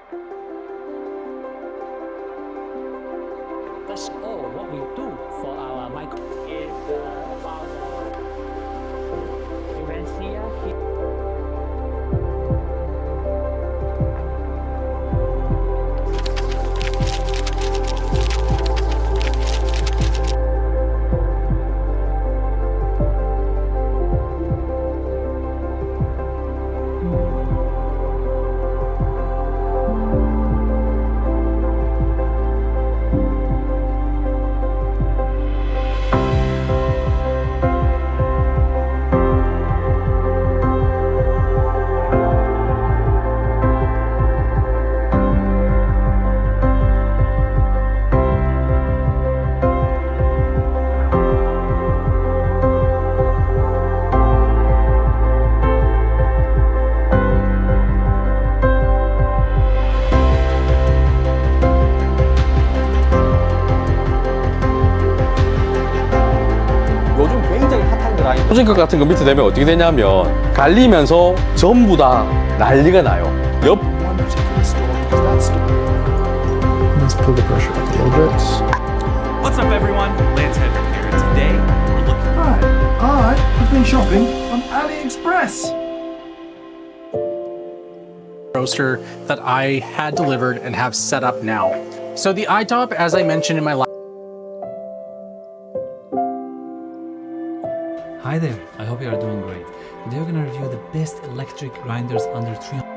That's all what we do for our micro. If about events here. 요즘 굉장히 핫한 그 라인 후진컷 같은 거 밑에 되면 어떻게 되냐면 갈리면서 전부 다 난리가 나요. 옆 one particular store because that store. Let's pull the pressure up a little bit. What's up, everyone? Lance Hendrick here, and today we're looking. Hi, I've been shopping on AliExpress. Roaster that I had delivered and have set up now. So the ITOP, as I mentioned in my last Hi there, I hope you are doing great. Today we're gonna review the best electric grinders under 300.